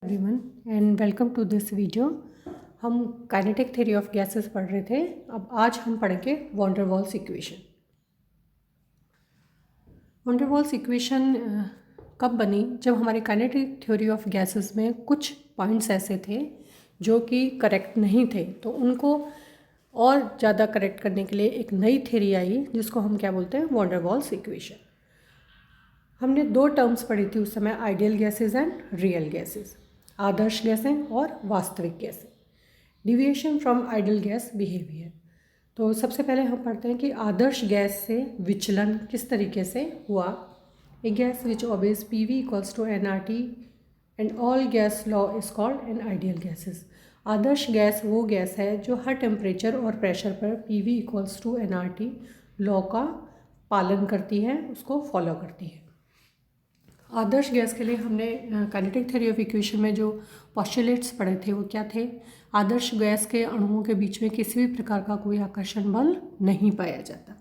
Everyone and welcome to this video. हम kinetic theory of gases पढ़ रहे थे। अब आज हम पढ़ेंगे van der Waals equation. Van der Waals equation कब बनी? जब हमारी काइनेटिक थ्योरी ऑफ गैसेस में कुछ पॉइंट्स ऐसे थे जो कि करेक्ट नहीं थे, तो उनको और ज़्यादा करेक्ट करने के लिए एक नई थ्योरी आई जिसको हम क्या बोलते हैं, वॉन डेर वाल्स इक्वेशन। हमने दो टर्म्स पढ़ी थी उस समय, ideal gases and real gases, आदर्श गैसें और वास्तविक गैसें। Deviation from ideal gas behaviour. तो सबसे पहले हम पढ़ते हैं कि आदर्श गैस से विचलन किस तरीके से हुआ। A gas which obeys PV equals to nRT and all gas law is called an ideal gases. आदर्श गैस वो गैस है जो हर टेम्परेचर और प्रेशर पर PV equals to nRT law का पालन करती है, उसको फॉलो करती है। आदर्श गैस के लिए हमने काइनेटिक थ्योरी ऑफ इक्वेशन में जो पोस्टुलेट्स पढ़े थे वो क्या थे? आदर्श गैस के अणुओं के बीच में किसी भी प्रकार का कोई आकर्षण बल नहीं पाया जाता।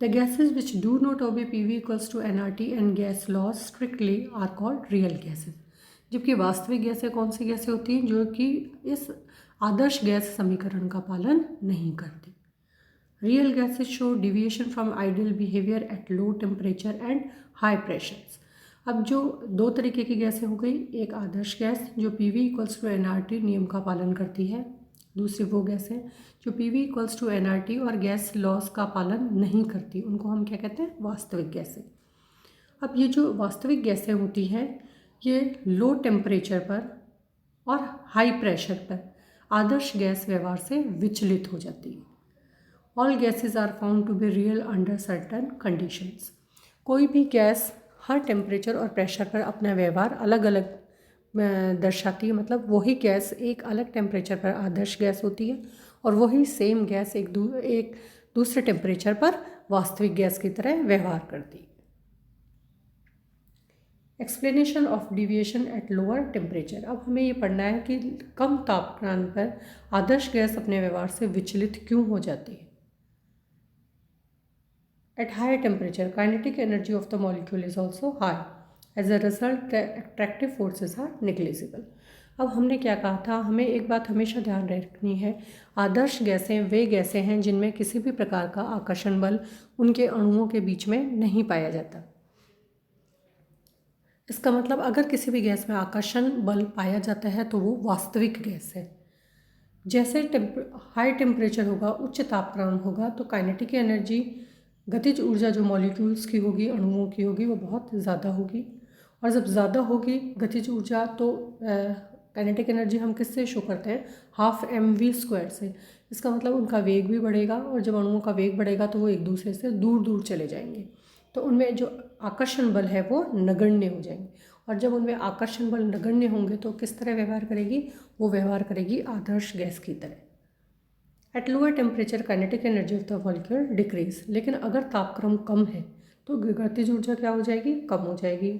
The gases which do not obey PV equals to nRT and gas laws strictly are called real gases. जबकि वास्तविक गैसें कौन सी गैसें होती हैं जो कि इस आदर्श गैस समीकरण का पालन नहीं करती। Real gases show deviation from ideal behaviour at low temperature and high pressures. अब जो दो तरीके की गैसें हो गई, एक आदर्श गैस जो PV इक्वल्स टू nRT नियम का पालन करती है, दूसरी वो गैस है जो PV इक्वल्स टू nRT और गैस लॉज का पालन नहीं करती, उनको हम क्या कहते हैं, वास्तविक गैसें। अब ये जो वास्तविक गैसें होती हैं ये लो टेम्परेचर पर और हाई प्रेशर पर आदर्श गैस व्यवहार से विचलित हो जाती है। All gases are found to be real under certain conditions. कोई भी गैस हर टेम्परेचर और प्रेशर पर अपना व्यवहार अलग अलग दर्शाती है। मतलब वही गैस एक अलग टेम्परेचर पर आदर्श गैस होती है और वही सेम गैस एक दूसरे टेम्परेचर पर वास्तविक गैस की तरह व्यवहार करती है। Explanation of deviation at lower temperature. अब हमें ये पढ़ना है कि कम तापमान पर आदर्श गैस अपने व्यवहार से विचलित क्यों हो जाती है। At higher temperature, kinetic energy of the molecule is also high. As a result, the attractive forces are negligible. अब हमने क्या कहा था, हमें एक बात हमेशा ध्यान रखनी है, आदर्श गैसें वे गैसें हैं जिनमें किसी भी प्रकार का आकर्षण बल उनके अणुओं के बीच में नहीं पाया जाता। इसका मतलब अगर किसी भी गैस में आकर्षण बल पाया जाता है तो वो वास्तविक गैस है। जैसे हाई टेम्परेचर होगा, उच्च तापमान होगा, तो काइनेटिक एनर्जी, गतिज ऊर्जा जो मॉलिक्यूल्स की होगी, अणुओं की होगी, वो बहुत ज़्यादा होगी। और जब ज़्यादा होगी गतिज ऊर्जा तो काइनेटिक एनर्जी हम किससे शो करते हैं, 12mv² से। इसका मतलब उनका वेग भी बढ़ेगा और जब अणुओं का वेग बढ़ेगा तो वो एक दूसरे से दूर दूर चले जाएंगे, तो उनमें जो आकर्षण बल है वो नगण्य हो जाएंगे। और जब उनमें आकर्षण बल नगण्य होंगे तो किस तरह व्यवहार करेगी, वो व्यवहार करेगी आदर्श गैस की तरह। At lower temperature kinetic energy of the molecule decrease. लेकिन अगर तापक्रम कम है तो गतिज ऊर्जा क्या हो जाएगी, कम हो जाएगी।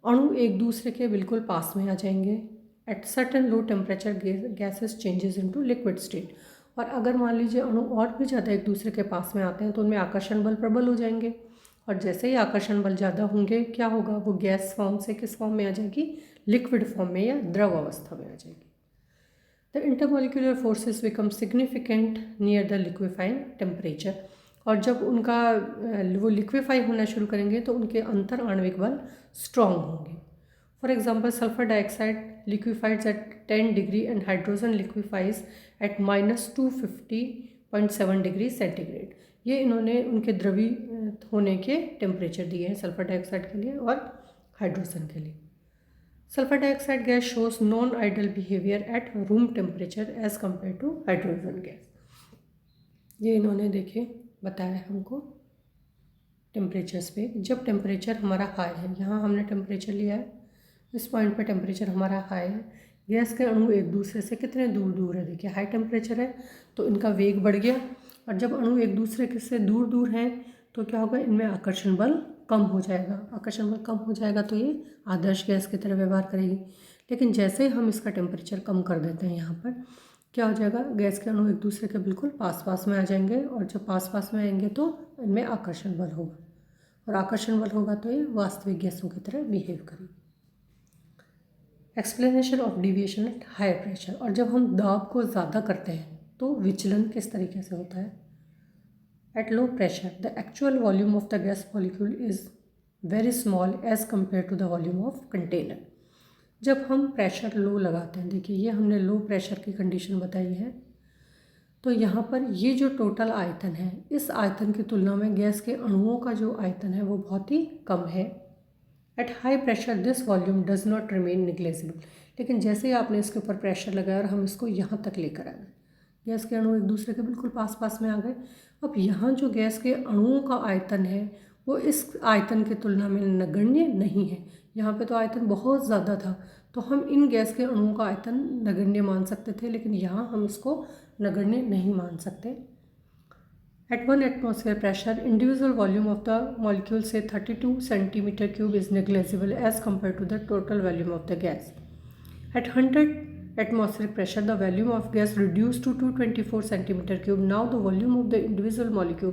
अणु एक दूसरे के बिल्कुल पास में आ जाएंगे। At certain low temperature gases changes into liquid state. और अगर मान लीजिए अणु और भी ज़्यादा एक दूसरे के पास में आते हैं तो उनमें आकर्षण बल प्रबल हो जाएंगे, और जैसे ही आकर्षण बल ज़्यादा होंगे क्या होगा, वो गैस फॉर्म से किस फॉर्म में आ जाएगी, लिक्विड फॉर्म में या द्रव अवस्था में आ जाएगी। The intermolecular forces become significant near the liquefying temperature। और जब उनका वो लिक्विफाई होना शुरू करेंगे तो उनके अंतर आणविक बल स्ट्रॉन्ग होंगे। For example sulphur dioxide liquefies at 10 degree and hydrogen liquefies at -250.7 degree centigrade. ये इन्होंने उनके द्रवी होने के टेम्परेचर दिए हैं सल्फर डाइऑक्साइड के लिए और हाइड्रोजन के लिए। Sulphur dioxide gas shows non ideal behaviour at room temperature as compared to hydrogen gas. ये इन्होंने देखे बताया हमको टेम्परेचर्स पे। जब टेम्परेचर हमारा हाई है, यहाँ हमने टेम्परेचर लिया है, इस पॉइंट पे टेम्परेचर हमारा हाई है, गैस के अणु एक दूसरे से कितने दूर दूर है, देखिए हाई टेम्परेचर है तो इनका वेग बढ़ गया, और जब अणु एक दूसरे से दूर दूर हैं तो क्या होगा, इनमें आकर्षण बल कम हो जाएगा। आकर्षण बल कम हो जाएगा तो ये आदर्श गैस की तरह व्यवहार करेगी। लेकिन जैसे ही हम इसका टेम्परेचर कम कर देते हैं, यहाँ पर क्या हो जाएगा, गैस के अणु एक दूसरे के बिल्कुल पास पास में आ जाएंगे, और जब पास पास में आएंगे तो इनमें आकर्षण बल होगा, और आकर्षण बल होगा तो ये वास्तविक गैसों की तरह बिहेव करेगी। Explanation of deviation at higher pressure. और जब हम दाब को ज़्यादा करते हैं तो विचलन किस तरीके से होता है। At low pressure the actual volume of the gas molecule is very small as compared to the volume of container. जब हम प्रेशर लो लगाते हैं, देखिए ये हमने लो प्रेशर की कंडीशन बताई है, तो यहाँ पर ये जो टोटल आयतन है, इस आयतन की तुलना में गैस के अणुओं का जो आयतन है वो बहुत ही कम है। At high pressure this volume does not remain negligible. लेकिन जैसे ही आपने इसके ऊपर प्रेशर लगाया और हम इसको यहाँ तक लेकर आ गए, गैस के अणु एक दूसरे के बिल्कुल पास पास में आ गए। अब यहाँ जो गैस के अणुओं का आयतन है वो इस आयतन की तुलना में नगण्य नहीं है। यहाँ पे तो आयतन बहुत ज़्यादा था, तो हम इन गैस के अणुओं का आयतन नगण्य मान सकते थे, लेकिन यहाँ हम इसको नगण्य नहीं मान सकते। At 1 atmosphere pressure, individual volume of the molecule, say 32 centimeter cube, is negligible as compared to the total volume of the gas. At 100 atmospheric pressure, the volume of gas reduced to 224 centimeter cube. Now the volume of the individual molecule,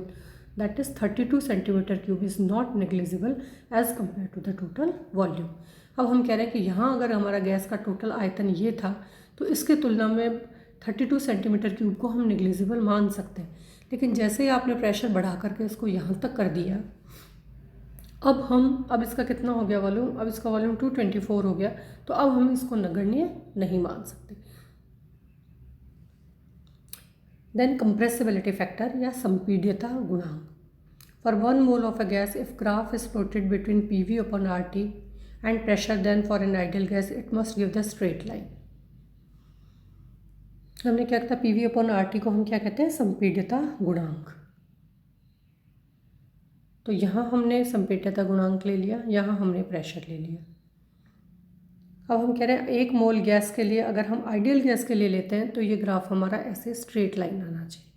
that is 32 centimeter cube, is not negligible as compared to the total volume. अब हम कह रहे हैं कि यहाँ अगर हमारा gas का टोटल आयतन ये था, तो इसके तुलना में 32 सेंटीमीटर क्यूब को हम निग्लिजिबल मान सकते हैं। लेकिन जैसे ही आपने प्रेशर बढ़ा करके इसको यहाँ तक कर दिया, अब इसका कितना हो गया वॉल्यूम, अब इसका वॉल्यूम 224 हो गया, तो अब हम इसको नगण्य नहीं मान सकते। देन कंप्रेसिबिलिटी फैक्टर या संपीड्यता गुणांक। For 1 mole of a gas, if graph is plotted between PV upon RT and pressure, then for an ideal gas it must give the straight line. हमने क्या कहता है, PV अपॉन RT को हम क्या कहते हैं, संपीड्यता गुणांक। तो यहाँ हमने संपीड्यता गुणांक ले लिया, यहाँ हमने प्रेशर ले लिया। अब हम कह रहे हैं 1 मोल गैस के लिए अगर हम आइडियल गैस के लिए लेते हैं तो ये ग्राफ हमारा ऐसे स्ट्रेट लाइन आना चाहिए।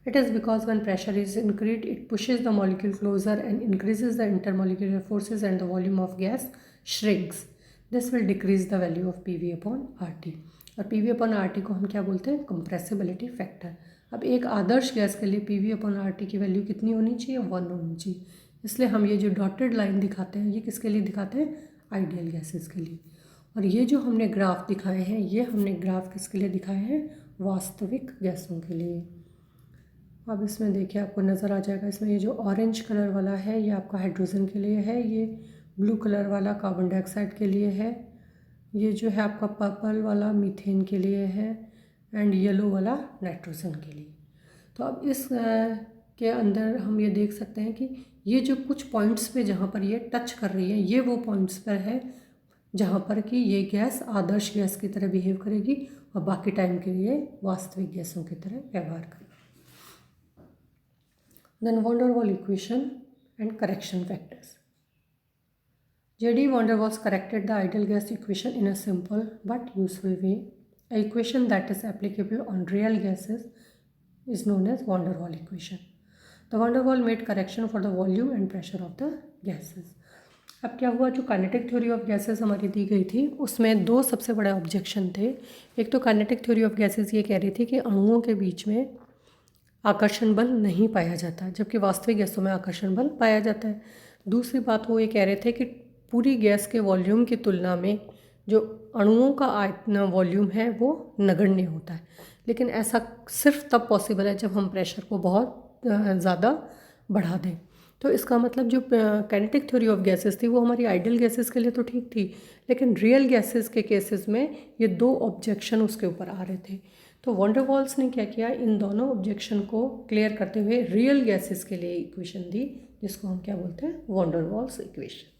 It is because when pressure is increase it pushes the molecule closer and increases the intermolecular forces and the volume of gas shrinks. This will decrease the value of PV upon RT। और PV upon RT को हम क्या बोलते हैं, compressibility factor. अब एक आदर्श gas के लिए PV अपॉन RT की वैल्यू कितनी होनी चाहिए, 1 होनी चाहिए। इसलिए हम ये जो डॉटेड लाइन दिखाते हैं ये किसके लिए दिखाते हैं, आइडियल गैसेस के लिए। और ये जो हमने ग्राफ दिखाए हैं, ये हमने ग्राफ किसके लिए दिखाए हैं, वास्तविक गैसों के लिए। अब इसमें देखिए आपको नज़र आ जाएगा, इसमें ये जो ऑरेंज कलर वाला है ये आपका हाइड्रोजन के लिए है, ये ब्लू कलर वाला कार्बन डाइऑक्साइड के लिए है, ये जो है आपका पर्पल वाला मीथेन के लिए है, एंड येलो वाला नाइट्रोजन के लिए। तो अब इस के अंदर हम ये देख सकते हैं कि ये जो कुछ पॉइंट्स पे जहाँ पर ये टच कर रही है, ये वो पॉइंट्स पर है जहाँ पर कि ये गैस आदर्श गैस की तरह बिहेव करेगी और बाकी टाइम के लिए वास्तविक गैसों की तरह व्यवहार करेगी। Then van der Waals equation and correction factors. J.D. van der Waals corrected the ideal gas equation in a simple but useful way. A equation that is applicable on real gases is known as van der Waal equation. The van der Waal made correction for the volume and pressure of the gases. अब क्या हुआ, जो kinetic theory of gases हमारी दी गई थी उसमें दो सबसे बड़े ऑब्जेक्शन थे। एक तो काइनेटिक थ्योरी ऑफ गैसेस ये कह रही थी कि अणुओं के बीच में आकर्षण बल नहीं पाया जाता, जबकि वास्तविक गैसों में आकर्षण बल पाया जाता है। दूसरी बात वो ये कह रहे थे कि पूरी गैस के वॉल्यूम की तुलना में जो अणुओं का वॉल्यूम है वो नगण्य होता है। लेकिन ऐसा सिर्फ तब पॉसिबल है जब हम प्रेशर को बहुत ज़्यादा बढ़ा दें। तो इसका मतलब जो काइनेटिक थ्योरी ऑफ गैसेस थी वो हमारी आइडियल गैसेस के लिए तो ठीक थी, लेकिन रियल गैसेस के केसेस में ये दो ऑब्जेक्शन उसके ऊपर आ रहे थे। तो वॉन डेर वाल्स ने क्या किया, इन दोनों ऑब्जेक्शन को क्लियर करते हुए रियल गैसेस के लिए इक्वेशन दी, जिसको हम क्या बोलते हैं, वॉन डेर वाल्स इक्वेशन।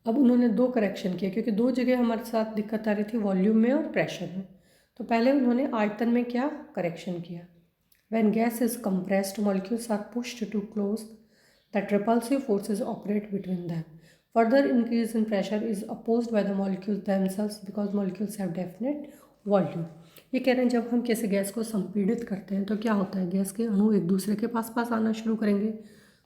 अब उन्होंने दो करेक्शन किया क्योंकि दो जगह हमारे साथ दिक्कत आ रही थी, वॉल्यूम में और प्रेशर में। तो पहले उन्होंने आयतन में क्या करेक्शन किया, when gas is compressed molecules are pushed to close that repulsive forces operate between them. Further increase in pressure is opposed by the molecules themselves because molecules have definite volume. ये कह रहे हैं जब हम किसी gas को संपीड़ित करते हैं तो क्या होता है, गैस के अणु एक दूसरे के पास पास आना शुरू करेंगे।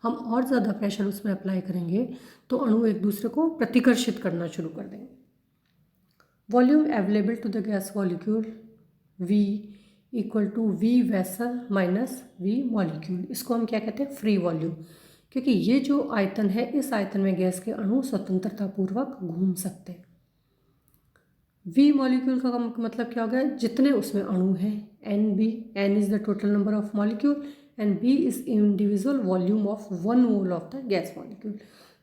हम और ज़्यादा प्रेशर उसमें अप्लाई करेंगे तो अणु एक दूसरे को प्रतिकर्षित करना शुरू कर देंगे। Volume available to the gas molecule V equal to V vessel minus V molecule, इसको हम क्या कहते हैं, फ्री वॉल्यूम। क्योंकि ये जो आयतन है, इस आयतन में गैस के अणु स्वतंत्रतापूर्वक घूम सकते हैं। वी मॉलिक्यूल का मतलब क्या हो गया, जितने उसमें अणु हैं, n b, n is the total number of molecule and b is individual volume of 1 mole of the gas molecule.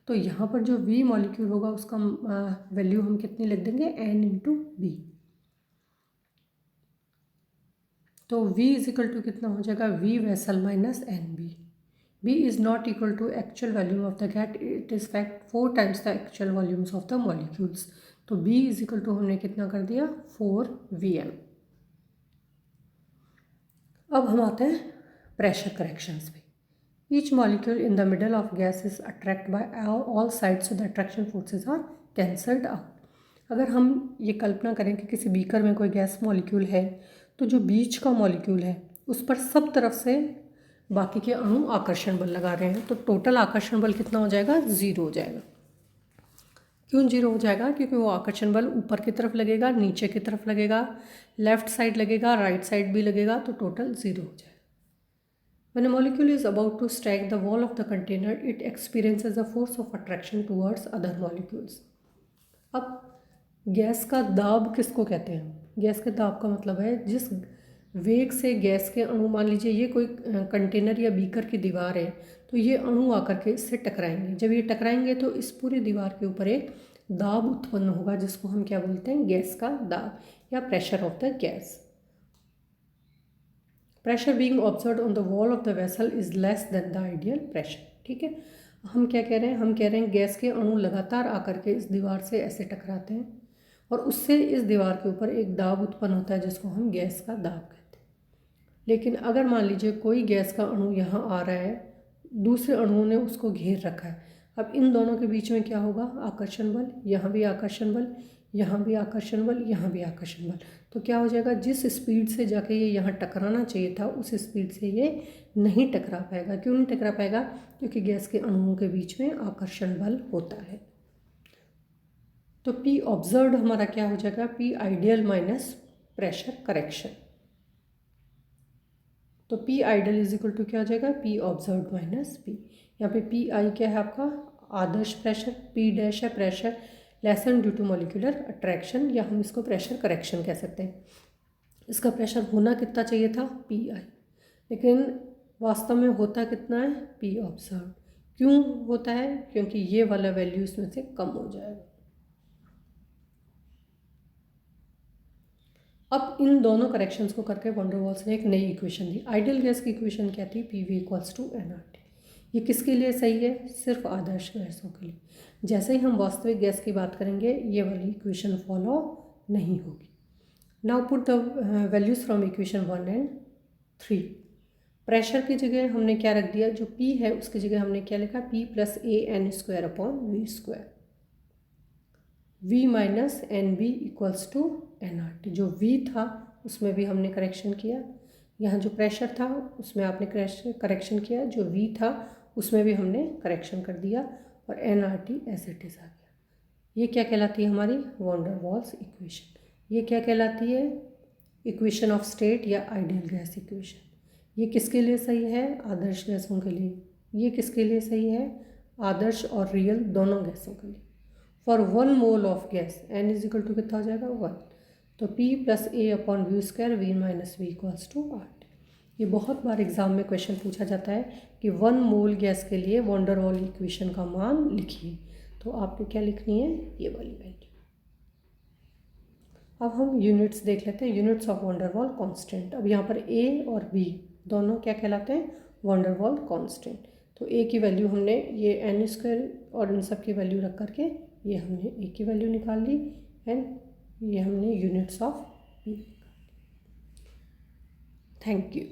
तो यहाँ पर जो वी मॉलिक्यूल होगा उसका वैल्यू हम कितनी लिख देंगे, एन इंटू बी। तो v इज इक्वल टू कितना हो जाएगा, v vessel minus n b. b is not equal to actual volume of the gas, it is fact 4 times the actual volumes of the molecules. तो b is equal to हमने कितना कर दिया, 4vm। अब हम आते हैं प्रेशर करेक्शंस पे। Each molecule in the middle of gas is attract by all sides, so the attraction forces are cancelled out. अगर हम ये कल्पना करें कि किसी बीकर में कोई गैस मॉलिक्यूल है, तो जो बीच का मॉलिक्यूल है उस पर सब तरफ से बाकी के अणु आकर्षण बल लगा रहे हैं, तो टोटल आकर्षण बल कितना हो जाएगा, 0 हो जाएगा। क्यों 0 हो जाएगा, क्योंकि वो आकर्षण बल ऊपर की तरफ लगेगा, नीचे की तरफ लगेगा, लेफ्ट साइड लगेगा, राइट साइड भी लगेगा, तो टोटल 0 हो जाएगा। When a molecule is about to strike the wall of the container, it experiences a force of attraction towards other molecules. अब गैस का दाब किसको कहते हैं, गैस के दाब का मतलब है जिस वेग से गैस के अणु, मान लीजिए ये कोई कंटेनर या बीकर की दीवार है, तो ये अणु आकर के इससे टकराएंगे। जब ये टकराएंगे तो इस पूरी दीवार के ऊपर एक दाब उत्पन्न होगा, जिसको हम क्या बोलते हैं, गैस का दाब या pressure of the gas. Pressure being observed on the wall of the vessel is less than the ideal pressure. ठीक है, हम क्या कह रहे हैं, हम कह रहे हैं गैस के अणु लगातार आकर के इस दीवार से ऐसे टकराते हैं और उससे इस दीवार के ऊपर एक दाब उत्पन्न होता है, जिसको हम गैस का दाब कहते हैं। लेकिन अगर मान लीजिए कोई गैस का अणु यहाँ आ रहा है, दूसरे अणुओं ने उसको घेर रखा है, अब इन दोनों के बीच में क्या होगा, आकर्षण बल, यहाँ भी आकर्षण बल, यहाँ भी आकर्षण बल, यहाँ भी आकर्षण बल। तो क्या हो जाएगा, जिस स्पीड से जाके ये यहाँ टकराना चाहिए था उस स्पीड से ये नहीं टकरा पाएगा। क्यों नहीं टकरा पाएगा, क्योंकि गैस के अणुओं के बीच में आकर्षण बल होता है। तो P ऑब्जर्व्ड हमारा क्या हो जाएगा, P ideal minus pressure correction. तो P ideal is equal to क्या हो जाएगा, P ऑब्जर्व्ड माइनस P। यहाँ पे P आई क्या है आपका आदर्श प्रेशर, P डैश है pressure lessen due to molecular attraction, या हम इसको प्रेशर करेक्शन कह सकते हैं। इसका प्रेशर होना कितना चाहिए था, P आई, लेकिन वास्तव में होता कितना है, P ऑब्जर्व। क्यों होता है, क्योंकि ये वाला वैल्यू इसमें से कम हो जाएगा। अब इन दोनों करेक्शंस को करके वॉन डेर वाल्स ने एक नई इक्वेशन दी। आइडियल गैस की इक्वेशन क्या थी, PV इक्वल्स टू nRT। ये किसके लिए सही है, सिर्फ आदर्श गैसों के लिए। जैसे ही हम वास्तविक गैस की बात करेंगे ये वाली इक्वेशन फॉलो नहीं होगी। Now put the values from equation 1 and 3। Pressure की जगह हमने क्या रख दिया, जो P है उसकी जगह हमने क्या लिखा, P plus AN² upon V²। V minus NB equals to nRT। जो V था उसमें भी हमने करेक्शन किया, यहाँ जो प्रेशर था उसमें आपने करेक्शन किया, जो V था उसमें भी हमने करेक्शन कर दिया, और nRT एज इट इज़ आ गया। ये क्या कहलाती है, हमारी वॉन डेर वाल्स इक्वेशन। ये क्या कहलाती है, इक्वेशन ऑफ स्टेट या आइडियल गैस इक्वेशन। ये किसके लिए सही है, आदर्श गैसों के लिए। ये किसके लिए सही है, आदर्श और रियल दोनों गैसों के लिए। For 1 mole of gas n is equal to कितना हो जाएगा, 1। तो P plus A upon V², V minus V equals to RT। ये बहुत बार एग्जाम में क्वेश्चन पूछा जाता है कि 1 मोल गैस के लिए वॉन डेर वाल इक्वेशन का मान लिखिए। तो आपको क्या लिखनी है, ये वाली वैल्यू। अब हम यूनिट्स देख लेते हैं, units of van der Waals constant. अब यहाँ पर A और B दोनों क्या कहलाते हैं, वॉन डेर वाल कांस्टेंट। तो A की वैल्यू हमने ये n² और इन सब की वैल्यू रख करके ये हमने A की वैल्यू निकाल ली, एंड ये हमने units of B। Thank you.